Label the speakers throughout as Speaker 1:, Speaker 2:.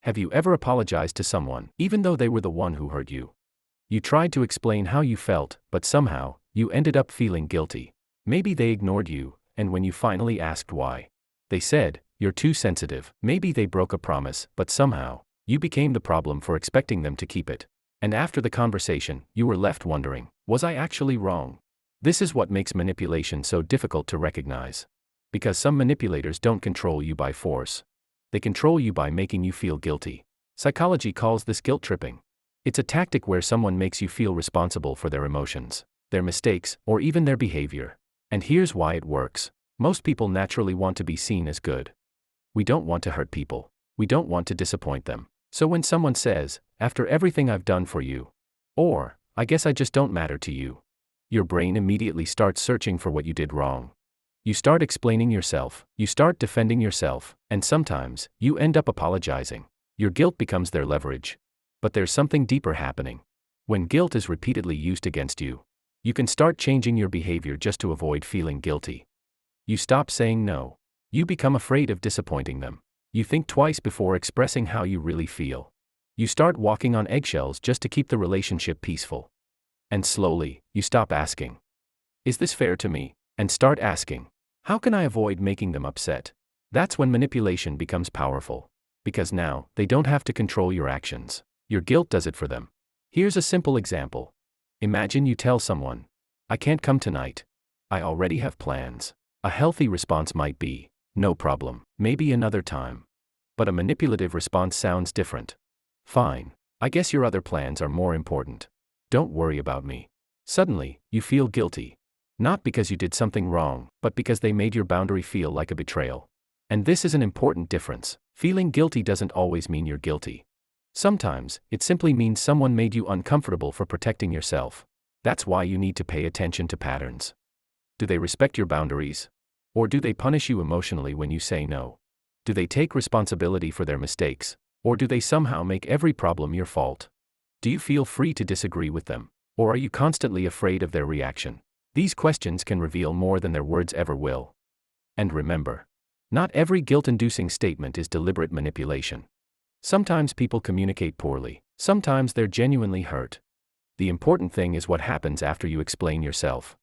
Speaker 1: Have you ever apologized to someone, even though they were the one who hurt you? You tried to explain how you felt, but somehow, you ended up feeling guilty. Maybe they ignored you, and when you finally asked why, they said, "You're too sensitive." Maybe they broke a promise, but somehow, you became the problem for expecting them to keep it. And after the conversation, you were left wondering, was I actually wrong? This is what makes manipulation so difficult to recognize. Because some manipulators don't control you by force. They control you by making you feel guilty. Psychology calls this guilt tripping. It's a tactic where someone makes you feel responsible for their emotions, their mistakes, or even their behavior. And here's why it works. Most people naturally want to be seen as good. We don't want to hurt people. We don't want to disappoint them. So when someone says, "After everything I've done for you," or, "I guess I just don't matter to you," your brain immediately starts searching for what you did wrong. You start explaining yourself, you start defending yourself, and sometimes, you end up apologizing. Your guilt becomes their leverage. But there's something deeper happening. When guilt is repeatedly used against you, you can start changing your behavior just to avoid feeling guilty. You stop saying no. You become afraid of disappointing them. You think twice before expressing how you really feel. You start walking on eggshells just to keep the relationship peaceful. And slowly, you stop asking, "Is this fair to me?" and start asking, "How can I avoid making them upset?" That's when manipulation becomes powerful. Because now, they don't have to control your actions. Your guilt does it for them. Here's a simple example. Imagine you tell someone, "I can't come tonight. I already have plans." A healthy response might be, "No problem, maybe another time." But a manipulative response sounds different. "Fine. I guess your other plans are more important. Don't worry about me." Suddenly, you feel guilty. Not because you did something wrong, but because they made your boundary feel like a betrayal. And this is an important difference. Feeling guilty doesn't always mean you're guilty. Sometimes, it simply means someone made you uncomfortable for protecting yourself. That's why you need to pay attention to patterns. Do they respect your boundaries? Or do they punish you emotionally when you say no? Do they take responsibility for their mistakes? Or do they somehow make every problem your fault? Do you feel free to disagree with them? Or are you constantly afraid of their reaction? These questions can reveal more than their words ever will. And remember, not every guilt-inducing statement is deliberate manipulation. Sometimes people communicate poorly. Sometimes they're genuinely hurt. The important thing is what happens after you explain yourself.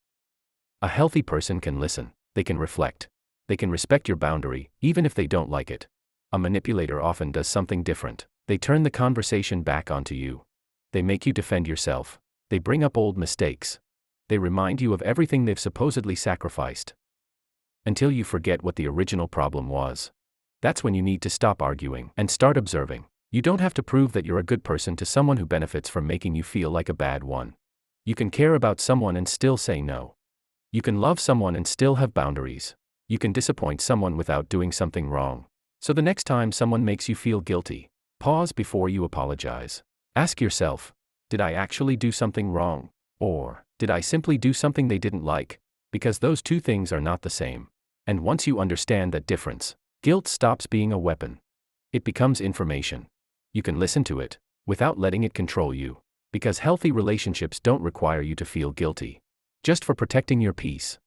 Speaker 1: A healthy person can listen. They can reflect. They can respect your boundary, even if they don't like it. A manipulator often does something different. They turn the conversation back onto you. They make you defend yourself. They bring up old mistakes. They remind you of everything they've supposedly sacrificed. Until you forget what the original problem was. That's when you need to stop arguing and start observing. You don't have to prove that you're a good person to someone who benefits from making you feel like a bad one. You can care about someone and still say no. You can love someone and still have boundaries. You can disappoint someone without doing something wrong. So the next time someone makes you feel guilty, pause before you apologize. Ask yourself, did I actually do something wrong? Or, did I simply do something they didn't like? Because those two things are not the same. And once you understand that difference, guilt stops being a weapon. It becomes information. You can listen to it, without letting it control you. Because healthy relationships don't require you to feel guilty. Just for protecting your peace.